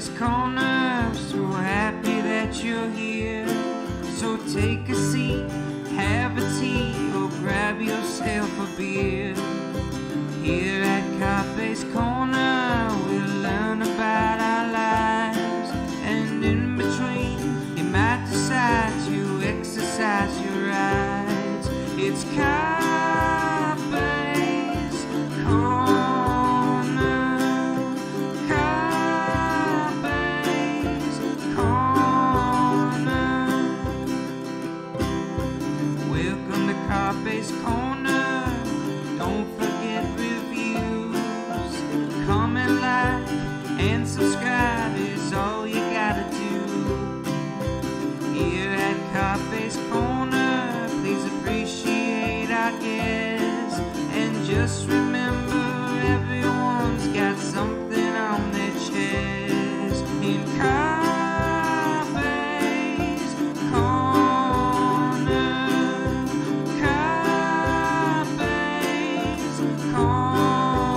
Carpe's Corner, so happy that you're here. So take a seat, have a tea, or grab yourself a beer. Here at Carpe's Corner, we'll learn about our lives. And in between, you might decide to exercise your eyes. It's Carpe's Corner. Carpe's Corner. Welcome to Carpe's Corner. Don't forget reviews. Comment, like, and subscribe is all you gotta do. Here at Carpe's Corner, please appreciate our guests. And just remember, everyone's got something on their chest. In Carpe's Corner. Carpe's Corner.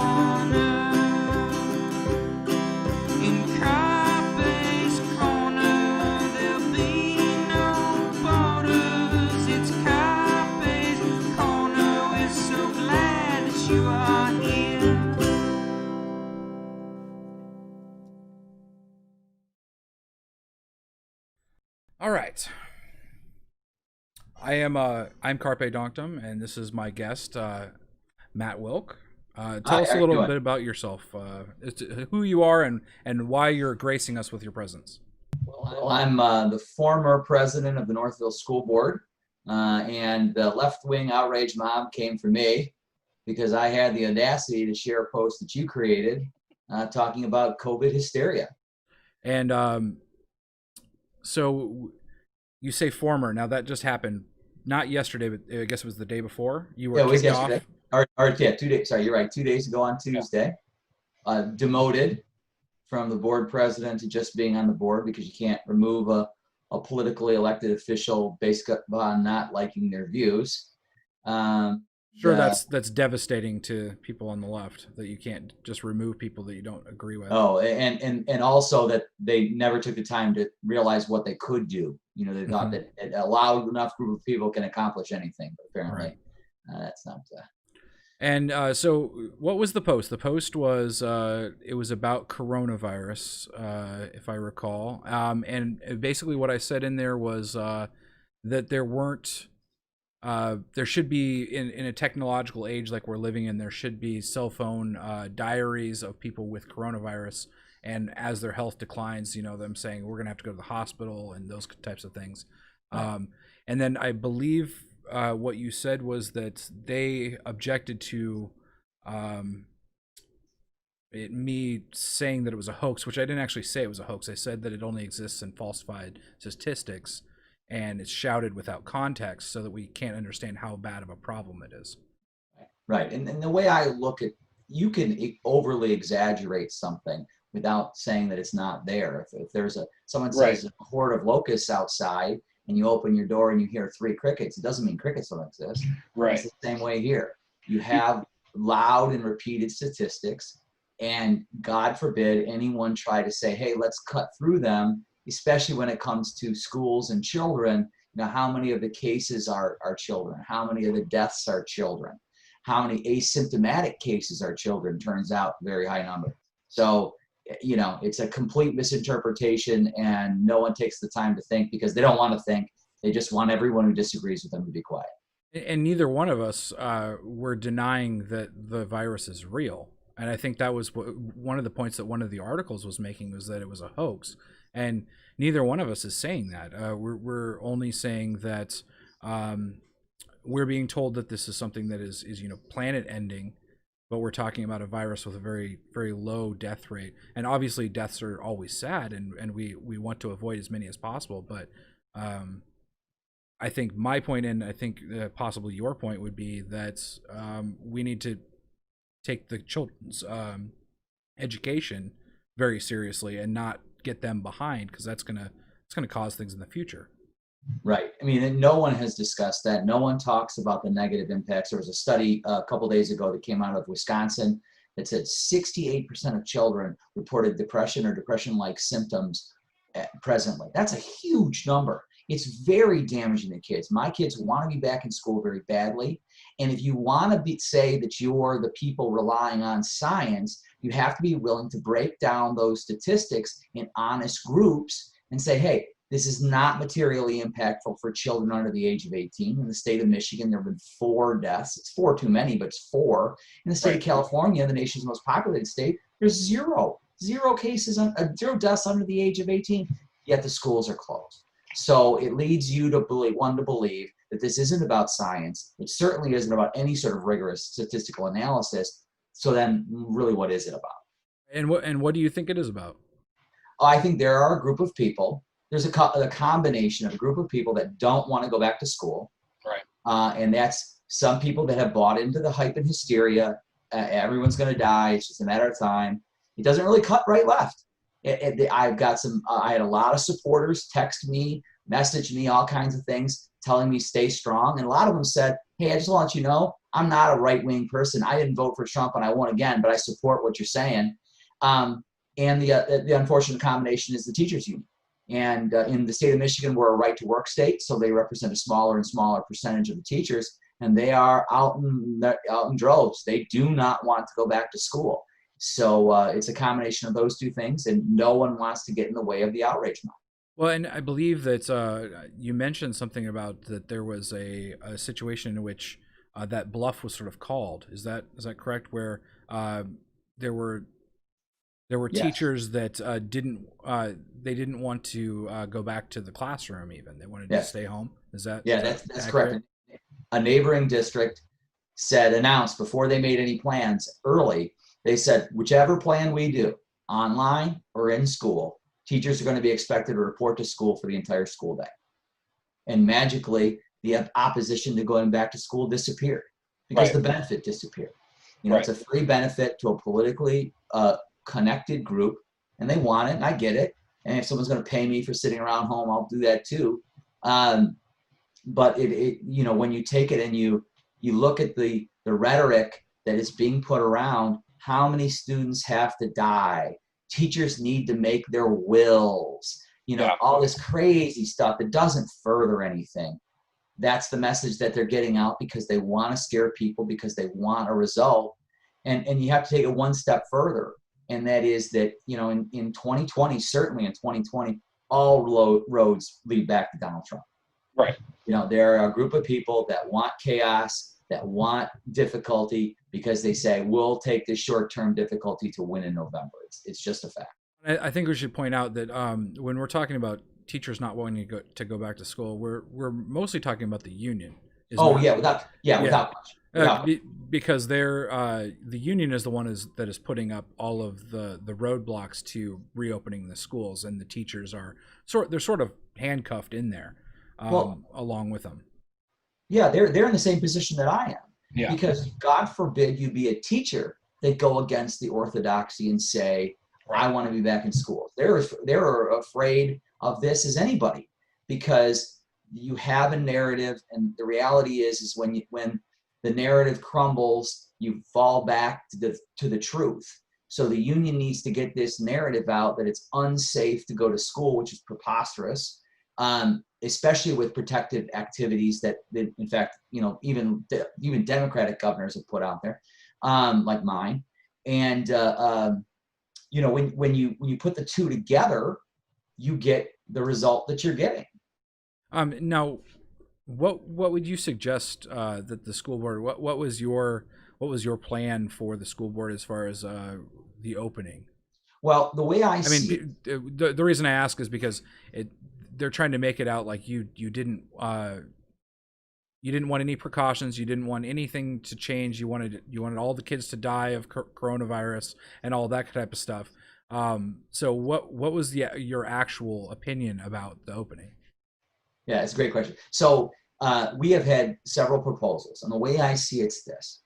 In Carpe's Corner, there'll be no borders. It's Carpe's Corner. We're so glad that you are here. All right. I'm CarpeDonktum, and this is my guest, Matt Wilk. Tell Hi, us how a you little doing? bit about yourself, who you are, and why you're gracing us with your presence. Well, I'm the former president of the Northville School Board, and the left-wing outrage mob came for me because I had the audacity to share a post that you created talking about COVID hysteria. And so you say former. Now that just happened, not yesterday, but I guess it was the day before. You were Yeah, it was kicked yesterday. off. Or yeah, 2 days. Sorry, you're right. 2 days ago on Tuesday, demoted from the board president to just being on the board because you can't remove a politically elected official based upon not liking their views. Sure, The- that's devastating to people on the left that you can't just remove people that you don't agree with. Oh, and also that they never took the time to realize what they could do. You know, they thought that it allowed enough group of people can accomplish anything, but apparently that's not. And so, what was the post? The post was it was about coronavirus, if I recall. And basically, what I said in there was that there weren't. There should be in a technological age like we're living in. There should be cell phone diaries of people with coronavirus, and as their health declines, you know, them saying we're gonna have to go to the hospital and those types of things. And then I believe what you said was that they objected to me saying that it was a hoax, which I didn't actually say it was a hoax. I said that it only exists in falsified statistics and it's shouted without context so that we can't understand how bad of a problem it is. Right. And the way I look at, you can overly exaggerate something without saying that it's not there. If there's someone says a horde of locusts outside and you open your door and you hear 3 crickets, it doesn't mean crickets don't exist. Right. It's the same way here. You have loud and repeated statistics, and God forbid anyone try to say, hey, let's cut through them, especially when it comes to schools and children. You know, how many of the cases are children? How many of the deaths are children? How many asymptomatic cases are children? Turns out very high number. So, you know, it's a complete misinterpretation, and no one takes the time to think because they don't want to think. They just want everyone who disagrees with them to be quiet. And neither one of us were denying that the virus is real. And I think that was one of the points that one of the articles was making, was that it was a hoax. And neither one of us is saying that. We're only saying that we're being told that this is something that is you know, planet ending, but we're talking about a virus with a very, very low death rate. And obviously deaths are always sad, and we want to avoid as many as possible. But I think my point, and I think possibly your point, would be that we need to take the children's education very seriously and not get them behind, because it's gonna cause things in the future. Right. I mean, no one has discussed that. No one talks about the negative impacts. There was a study a couple days ago that came out of Wisconsin that said 68% of children reported depression or depression-like symptoms presently. That's a huge number. It's very damaging to kids. My kids want to be back in school very badly. And if you want to say that you're the people relying on science, you have to be willing to break down those statistics in honest groups and say, hey, this is not materially impactful for children under the age of 18. In the state of Michigan, there have been 4 deaths. It's 4 too many, but it's 4. In the state of California, the nation's most populated state, there's 0 cases, 0 deaths under the age of 18, yet the schools are closed. So it leads you to believe that this isn't about science. It certainly isn't about any sort of rigorous statistical analysis. So then really, what is it about? And what do you think it is about? I think there are a group of people. There's a combination of a group of people that don't want to go back to school. Right. And that's some people that have bought into the hype and hysteria. Everyone's going to die. It's just a matter of time. It doesn't really cut right left. I've got I had a lot of supporters text me, message me, all kinds of things, telling me stay strong. And a lot of them said, hey, I just want to let you know, I'm not a right-wing person. I didn't vote for Trump and I won again, but I support what you're saying. And the unfortunate combination is the teachers union. And in the state of Michigan, we're a right-to-work state, so they represent a smaller and smaller percentage of the teachers, and they are out in droves. They do not want to go back to school. So it's a combination of those two things, and no one wants to get in the way of the outrage now. Well, and I believe that you mentioned something about that there was a situation in which that bluff was sort of called. Is that correct? Where there were Yes. teachers that didn't want to go back to the classroom. Even they wanted to stay home. Is that that's correct. A neighboring district announced before they made any plans early. They said, whichever plan we do, online or in school, teachers are going to be expected to report to school for the entire school day. And magically, the opposition to going back to school disappeared because the benefit disappeared. It's a free benefit to a politically connected group, and they want it, and I get it. And if someone's going to pay me for sitting around home, I'll do that too. But when you take it and you look at the rhetoric that is being put around, how many students have to die? Teachers need to make their wills. All this crazy stuff that doesn't further anything. That's the message that they're getting out because they want to scare people, because they want a result. And you have to take it one step further. And that is that, in 2020, certainly in 2020, all roads lead back to Donald Trump. Right. There are a group of people that want chaos, that want difficulty, because they say, we'll take this short-term difficulty to win in November. It's just a fact. I think we should point out that when we're talking about teachers not wanting to go back to school, we're mostly talking about the union. Without question. Because the union is the one that is putting up all of the roadblocks to reopening the schools, and the teachers are sort of handcuffed in there along with them. Yeah, they're in the same position that I am. Yeah. Because God forbid you be a teacher that go against the orthodoxy and say, I want to be back in school. They're afraid of this as anybody, because you have a narrative, and the reality is when the narrative crumbles, you fall back to the truth. So the union needs to get this narrative out that it's unsafe to go to school, which is preposterous, especially with protective activities that in fact, even Democratic governors have put out there, like mine. And when you put the two together, you get the result that you're getting. Now, what would you suggest that the school board? What was your plan for the school board as far as the opening? Well, the way I see the reason I ask is because they're trying to make it out like you didn't want any precautions, you didn't want anything to change, you wanted all the kids to die of coronavirus and all that type of stuff. So what was your actual opinion about the opening? Yeah, it's a great question. So we have had several proposals, and the way I see it's this: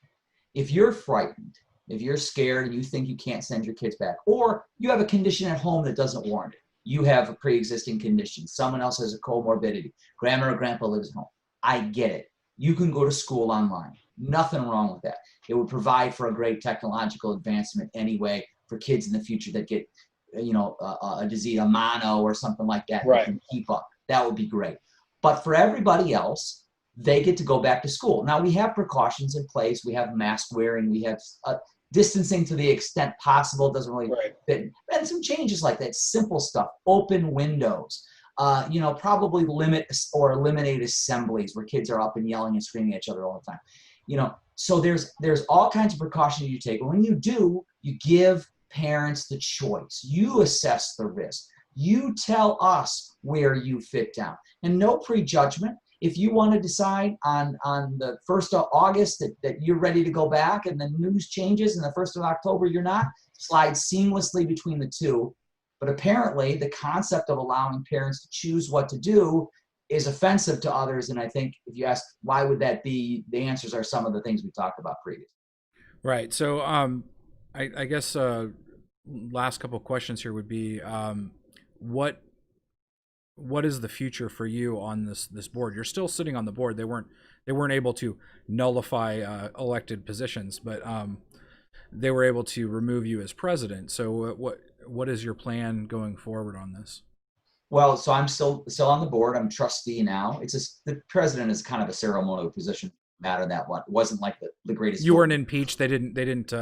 if you're frightened, if you're scared and you think you can't send your kids back, or you have a condition at home that doesn't warrant it, you have a pre-existing condition, someone else has a comorbidity, grandma or grandpa lives at home, I get it. You can go to school online. Nothing wrong with that. It would provide for a great technological advancement anyway for kids in the future that get, a disease, a mono or something like that, Right. that can keep up. That would be great. But for everybody else, they get to go back to school. Now, we have precautions in place. We have mask wearing. We have distancing to the extent possible. It doesn't really fit. And some changes like that, simple stuff, open windows, probably limit or eliminate assemblies where kids are up and yelling and screaming at each other all the time. So there's all kinds of precautions you take. But when you do, you give parents the choice. You assess the risk. You tell us where you fit down. And no prejudgment. If you want to decide on the 1st of August that you're ready to go back and the news changes and the 1st of October you're not, slide seamlessly between the two. But apparently the concept of allowing parents to choose what to do is offensive to others. And I think if you ask why would that be, the answers are some of the things we talked about previously. Right. So I guess last couple of questions here would be what is the future for you on this board? You're still sitting on the board. They weren't able to nullify elected positions, but they were able to remove you as president. So what is your plan going forward on this? Well, so I'm still on the board. I'm trustee now. The president is kind of a ceremonial position. Matter that one. It wasn't like the greatest. You weren't impeached. They didn't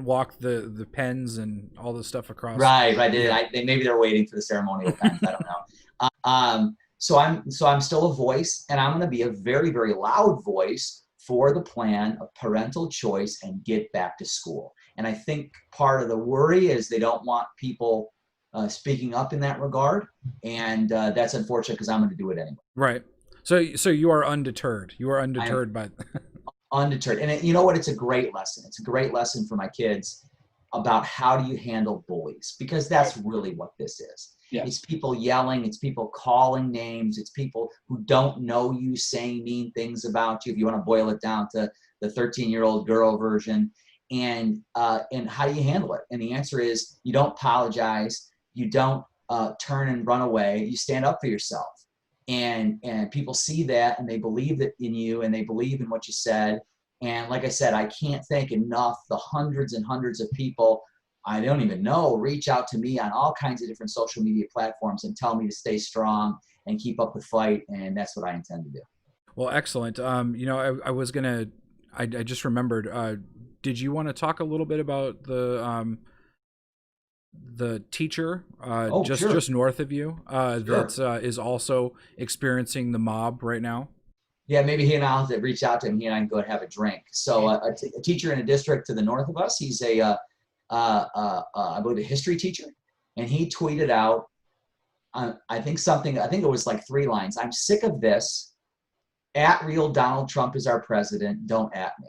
walk the pens and all the stuff across. Right. Maybe they're waiting for the ceremonial pens. I don't know. So I'm still a voice, and I'm going to be a very, very loud voice for the plan of parental choice and get back to school. And I think part of the worry is they don't want people speaking up in that regard, and that's unfortunate because I'm going to do it anyway. Right. So you are undeterred. You are undeterred by undeterred. And you know what? It's a great lesson. It's a great lesson for my kids about how do you handle bullies, because that's really what this is. Yeah. It's people yelling. It's people calling names. It's people who don't know you saying mean things about you, if you want to boil it down to the 13-year-old girl version. And how do you handle it? And the answer is you don't apologize. You don't turn and run away. You stand up for yourself. And people see that and they believe it in you and they believe in what you said. And like I said, I can't thank enough the hundreds and hundreds of people I don't even know reach out to me on all kinds of different social media platforms and tell me to stay strong and keep up the fight. And that's what I intend to do. Well, excellent. I just remembered, did you want to talk a little bit about the teacher just north of you that is also experiencing the mob right now? Yeah, maybe he and I'll have to reach out to him. He and I can go and have a drink. So a teacher in a district to the north of us, he's I believe a history teacher, and he tweeted out, I think it was like 3 lines. I'm sick of this. At real Donald Trump is our president. Don't at me.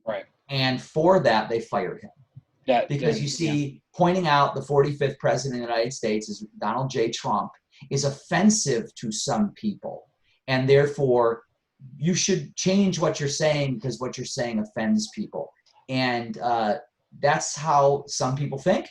Right. And for that, they fired him. Pointing out the 45th president of the United States is Donald J. Trump is offensive to some people. And therefore, you should change what you're saying because what you're saying offends people. And that's how some people think.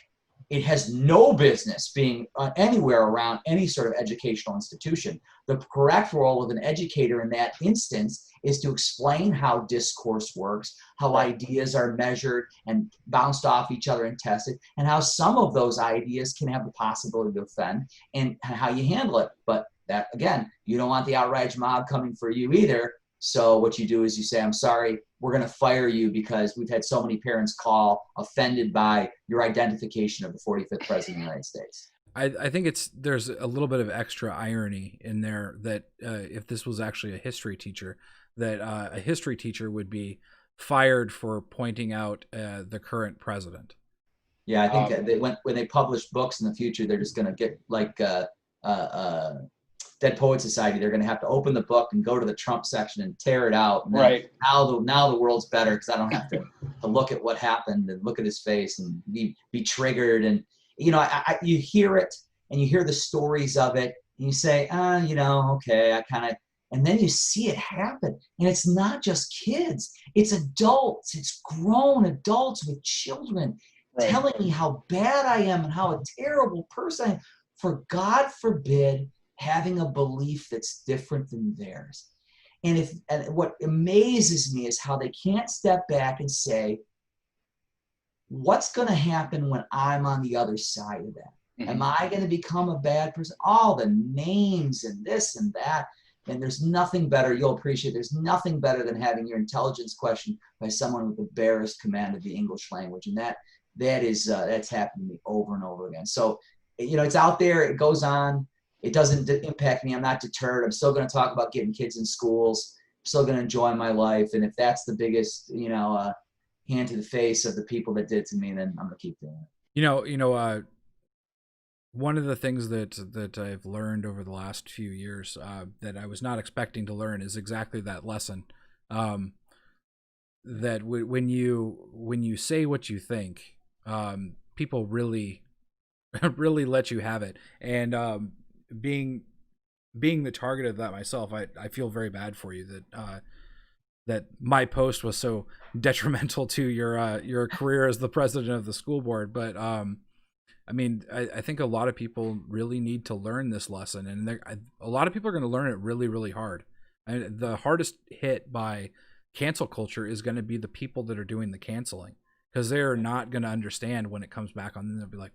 It has no business being anywhere around any sort of educational institution. The correct role of an educator in that instance is to explain how discourse works, how ideas are measured and bounced off each other and tested, and how some of those ideas can have the possibility to offend, and how you handle it. But that, again, you don't want the outrage mob coming for you either. So what you do is you say, I'm sorry, we're going to fire you because we've had so many parents call offended by your identification of the 45th president of the United States. I think there's a little bit of extra irony in there that if this was actually a history teacher, that a history teacher would be fired for pointing out the current president. Yeah, I think when they publish books in the future, they're just going to get like Dead Poet Society. They're going to have to open the book and go to the Trump section and tear it out. And now the world's better because I don't have to look at what happened and look at his face and be triggered. And you hear it and you hear the stories of it and you say, okay, and then you see it happen. And it's not just kids, it's adults, it's grown adults with children telling me how bad I am and how a terrible person I am, for God forbid having a belief that's different than theirs. And what amazes me is how they can't step back and say, what's going to happen when I'm on the other side of that? Mm-hmm. Am I going to become a bad person? All the names and this and that. And there's nothing better, you'll appreciate, there's nothing better than having your intelligence questioned by someone with the barest command of the English language. And that's happened to me over and over again. So, it's out there, it goes on. It doesn't impact me. I'm not deterred. I'm still going to talk about getting kids in schools. I'm still going to enjoy my life. And if that's the biggest, hand to the face of the people that did to me, then I'm going to keep doing it. One of the things that I've learned over the last few years that I was not expecting to learn is exactly that lesson. That when you say what you think, people really really let you have it. And being the target of that myself, I feel very bad for you that my post was so detrimental to your career as the president of the school board. But I mean, I think a lot of people really need to learn this lesson, and a lot of people are going to learn it really, really hard. And the hardest hit by cancel culture is going to be the people that are doing the canceling, because they're not going to understand when it comes back on them. They'll be like,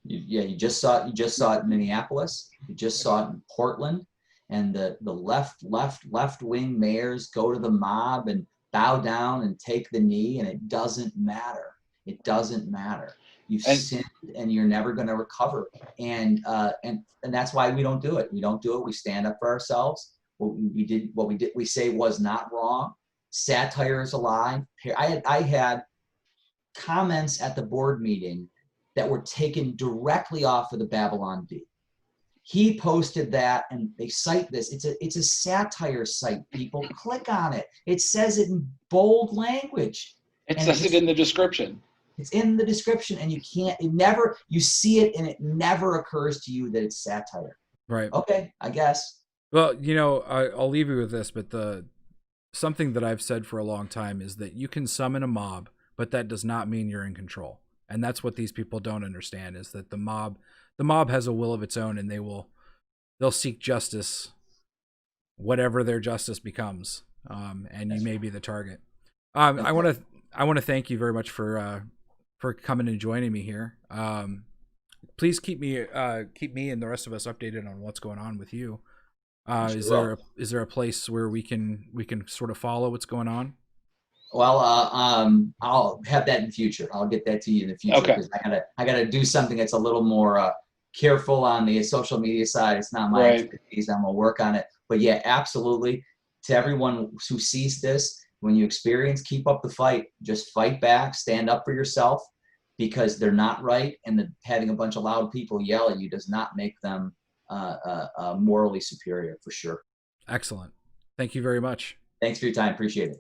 you just saw it in Minneapolis. You just saw it in Portland, and the left wing mayors go to the mob and bow down and take the knee, and it doesn't matter. It doesn't matter. You've sinned, and you're never going to recover. And that's why we don't do it. We don't do it. We stand up for ourselves. What we say was not wrong. Satire is a lie. I had comments at the board meeting that were taken directly off of the Babylon Bee. He posted that, and they cite this. It's a satire site. People click on it. It says it in bold language. It says it in the description. It's in the description, and you see it, and it never occurs to you that it's satire. Right. Okay, I guess. Well, I'll leave you with this, but something that I've said for a long time is that you can summon a mob, but that does not mean you're in control. And that's what these people don't understand, is that the mob has a will of its own, and they'll seek justice, whatever their justice becomes. And you may be the target. I want to thank you very much for coming and joining me here. Please keep me and the rest of us updated on what's going on with you. Is there a place where we can sort of follow what's going on? Well, I'll have that in the future. I'll get that to you in the future, because I gotta do something that's a little more careful on the social media side. It's not my expertise. I'm gonna work on it. But yeah, absolutely. To everyone who sees this, when you experience, keep up the fight. Just fight back. Stand up for yourself, because they're not right, and having a bunch of loud people yell at you does not make them morally superior, for sure. Excellent. Thank you very much. Thanks for your time. Appreciate it.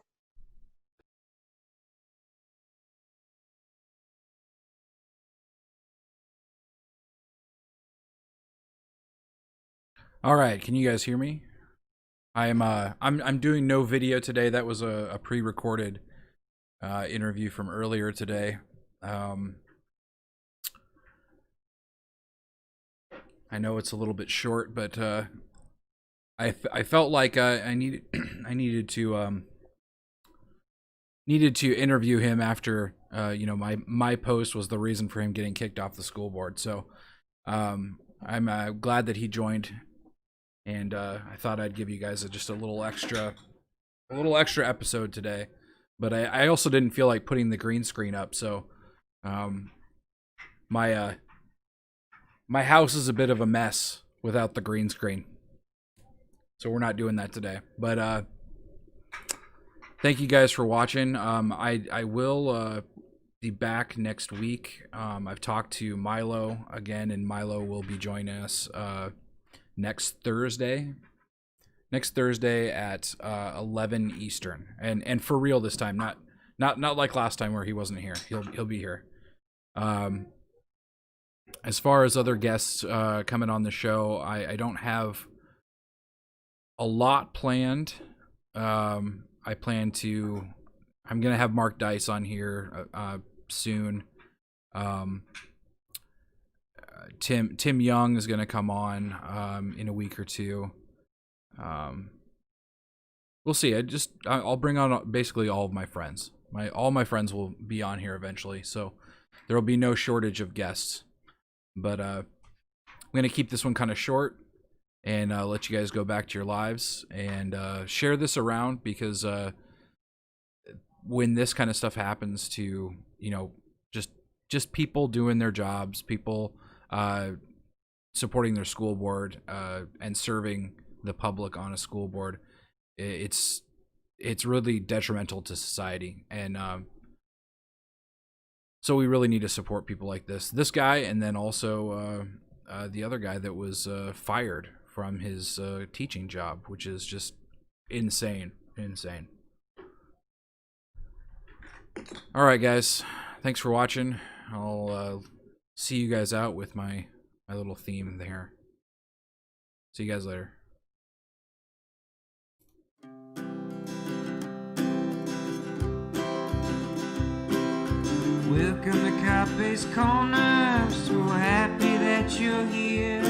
All right, can you guys hear me? I'm doing no video today. That was a pre-recorded interview from earlier today. I know it's a little bit short, but I felt like I needed to interview him after my post was the reason for him getting kicked off the school board. So I'm glad that he joined. And I thought I'd give you guys just a little extra episode today. But I also didn't feel like putting the green screen up, so my house is a bit of a mess without the green screen. So we're not doing that today. But thank you guys for watching. I will be back next week. I've talked to Milo again, and Milo will be joining us next Thursday at 11 Eastern, and for real this time, not like last time where he wasn't here. He'll be here. As far as other guests coming on the show, I don't have a lot planned. I'm gonna have Mark Dice on here soon. Tim Young is going to come on in a week or two. we'll see. I'll bring on basically all of my friends. All my friends will be on here eventually, so there will be no shortage of guests. But I'm gonna keep this one kind of short and let you guys go back to your lives and share this around, because when this kind of stuff happens to, you know, just people doing their jobs, people supporting their school board and serving the public on a school board, it's really detrimental to society. And so we really need to support people like this guy, and then also the other guy that was fired from his teaching job, which is just insane. All right, guys, thanks for watching. I'll see you guys out with my little theme there. See you guys later. Welcome to Carpe's Corner. So happy that you're here.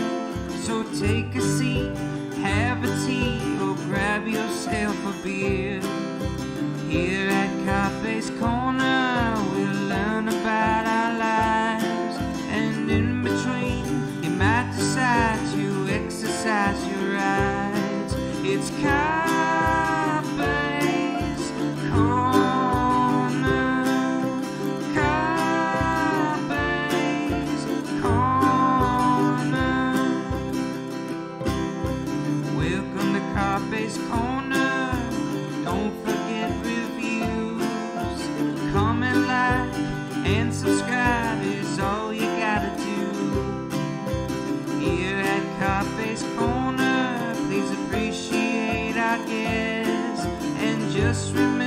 So take a seat, have a tea, or grab yourself a beer. Here at Carpe's Corner, we'll learn about our lives, and in between, you might decide to exercise your rights. It's Carpe's Corner, Carpe's Corner. Welcome to Carpe's Corner. Don't forget reviews, comment, like, and subscribe is all you gotta do. Here at Carpe's Corner, please appreciate our guests, and just remember